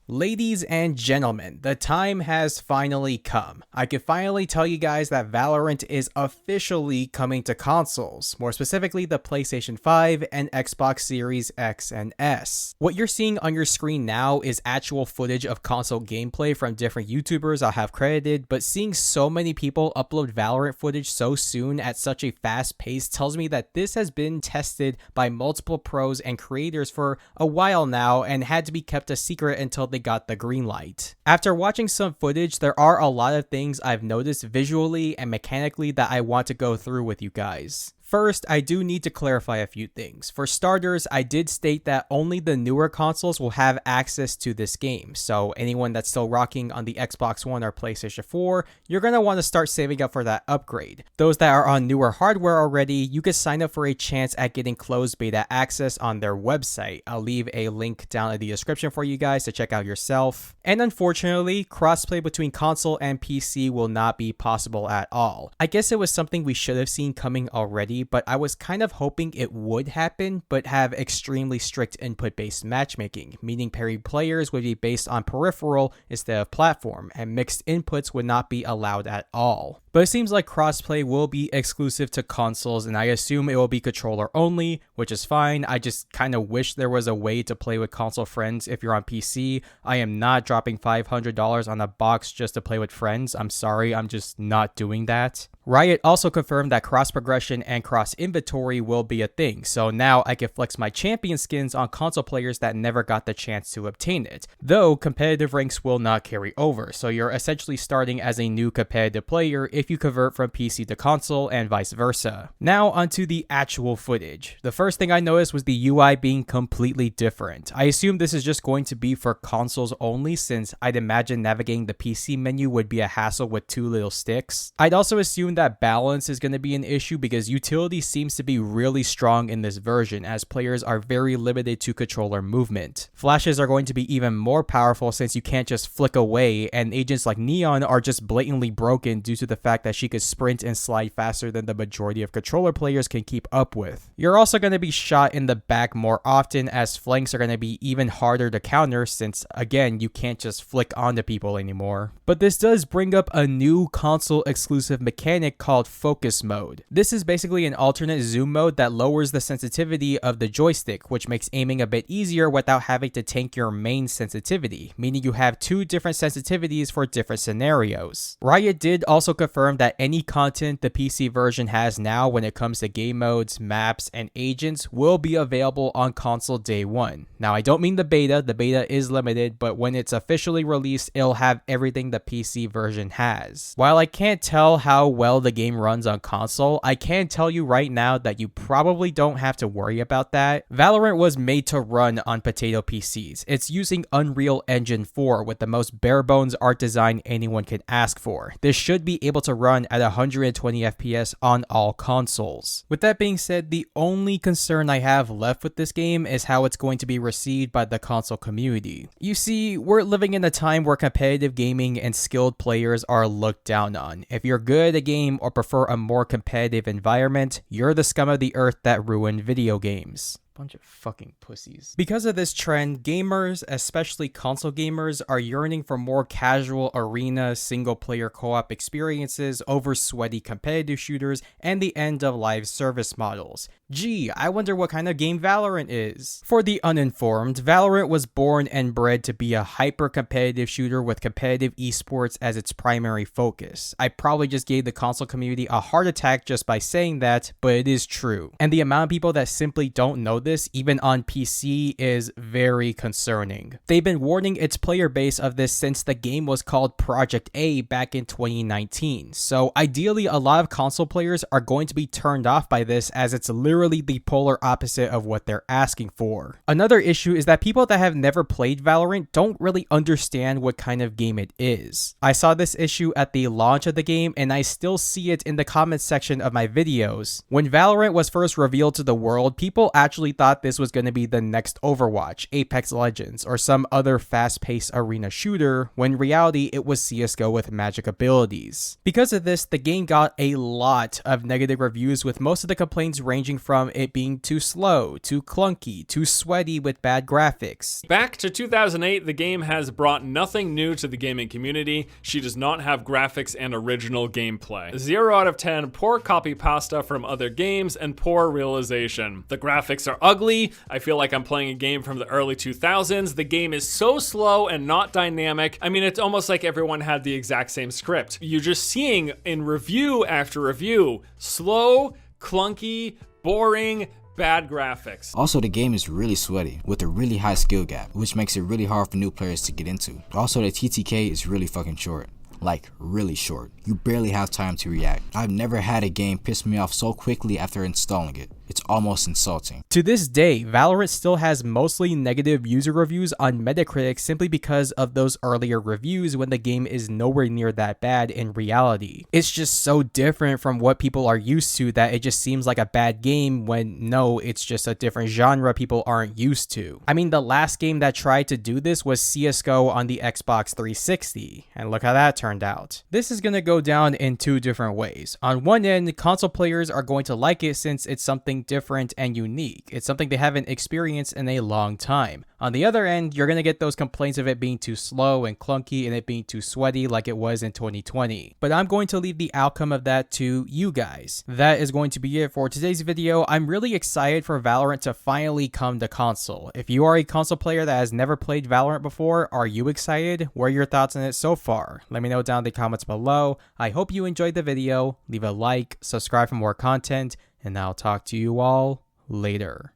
Ladies and gentlemen, the time has finally come. I can finally tell you guys that Valorant is officially coming to consoles, more specifically the PlayStation 5 and Xbox Series X and S. What you're seeing on your screen now is actual footage of console gameplay from different YouTubers I have credited, but seeing so many people upload Valorant footage so soon at such a fast pace tells me that this has been tested by multiple pros and creators for a while now and had to be kept a secret until they got the green light. After watching some footage, there are a lot of things I've noticed visually and mechanically that I want to go through with you guys. First, I do need to clarify a few things. For starters, I did state that only the newer consoles will have access to this game, so anyone that's still rocking on the Xbox One or PlayStation 4, you're going to want to start saving up for that upgrade. Those that are on newer hardware already, you can sign up for a chance at getting closed beta access on their website. I'll leave a link down in the description for you guys to check out yourself. And unfortunately, crossplay between console and PC will not be possible at all. I guess it was something we should have seen coming already, but I was kind of hoping it would happen, but have extremely strict input-based matchmaking, meaning pairing players would be based on peripheral instead of platform, and mixed inputs would not be allowed at all. But it seems like crossplay will be exclusive to consoles, and I assume it will be controller only, which is fine. I just kind of wish there was a way to play with console friends if you're on PC. I am not dropping $500 on a box just to play with friends. I'm sorry, I'm just not doing that. Riot also confirmed that cross progression and cross inventory will be a thing, so now I can flex my champion skins on console players that never got the chance to obtain it. Though competitive ranks will not carry over, so you're essentially starting as a new competitive player if you convert from PC to console and vice versa. Now onto the actual footage. The first thing I noticed was the UI being completely different. I assume this is just going to be for consoles only, since I'd imagine navigating the PC menu would be a hassle with two little sticks. I'd also assume that balance is going to be an issue because utility seems to be really strong in this version, as players are very limited to controller movement. Flashes are going to be even more powerful since you can't just flick away, and agents like Neon are just blatantly broken due to the fact that she could sprint and slide faster than the majority of controller players can keep up with. You're also going to be shot in the back more often, as flanks are going to be even harder to counter since, again, you can't just flick onto people anymore. But this does bring up a new console exclusive mechanic called focus mode. This is basically an alternate zoom mode that lowers the sensitivity of the joystick, which makes aiming a bit easier without having to tank your main sensitivity, meaning you have two different sensitivities for different scenarios. Riot did also confirm that any content the PC version has now when it comes to game modes, maps, and agents will be available on console day one. Now, I don't mean the beta is limited, but when it's officially released, it'll have everything the PC version has. While I can't tell how well the game runs on console, I can tell you right now that you probably don't have to worry about that. Valorant was made to run on potato PCs. It's using Unreal Engine 4 with the most bare bones art design anyone can ask for. This should be able to run at 120 FPS on all consoles. With that being said, the only concern I have left with this game is how it's going to be received by the console community. You see, we're living in a time where competitive gaming and skilled players are looked down on. If you're good at a game or prefer a more competitive environment, you're the scum of the earth that ruined video games. Bunch of fucking pussies. Because of this trend, gamers, especially console gamers, are yearning for more casual arena single-player co-op experiences over sweaty competitive shooters and the end of live service models. Gee, I wonder what kind of game Valorant is. For the uninformed, Valorant was born and bred to be a hyper-competitive shooter with competitive esports as its primary focus. I probably just gave the console community a heart attack just by saying that, but it is true. And the amount of people that simply don't know this, even on PC, is very concerning. They've been warning its player base of this since the game was called Project A back in 2019. So ideally, a lot of console players are going to be turned off by this, as it's literally the polar opposite of what they're asking for. Another issue is that people that have never played Valorant don't really understand what kind of game it is. I saw this issue at the launch of the game, and I still see it in the comments section of my videos. When Valorant was first revealed to the world, people actually thought this was going to be the next Overwatch, Apex Legends, or some other fast-paced arena shooter, when in reality it was CSGO with magic abilities. Because of this, the game got a lot of negative reviews, with most of the complaints ranging from it being too slow, too clunky, too sweaty with bad graphics. Back to 2008, the game has brought nothing new to the gaming community. She does not have graphics and original gameplay. 0 out of 10, poor copy pasta from other games, and poor realization. The graphics are ugly. I feel like I'm playing a game from the early 2000s. The game is so slow and not dynamic. I mean, it's almost like everyone had the exact same script. You're just seeing in review after review, slow, clunky, boring, bad graphics. Also, the game is really sweaty with a really high skill gap, which makes it really hard for new players to get into. Also, the TTK is really fucking short. Like, really short. You barely have time to react. I've never had a game piss me off so quickly after installing it. It's almost insulting. To this day, Valorant still has mostly negative user reviews on Metacritic simply because of those earlier reviews when the game is nowhere near that bad in reality. It's just so different from what people are used to that it just seems like a bad game when no, it's just a different genre people aren't used to. I mean, the last game that tried to do this was CSGO on the Xbox 360, and look how that turned out. This is gonna go down in two different ways. On one end, console players are going to like it since it's something different and unique. It's something they haven't experienced in a long time. On the other end, you're going to get those complaints of it being too slow and clunky and it being too sweaty like it was in 2020. But I'm going to leave the outcome of that to you guys. That is going to be it for today's video. I'm really excited for Valorant to finally come to console. If you are a console player that has never played Valorant before, are you excited? What are your thoughts on it so far? Let me know down in the comments below. I hope you enjoyed the video. Leave a like, subscribe for more content, and I'll talk to you all later.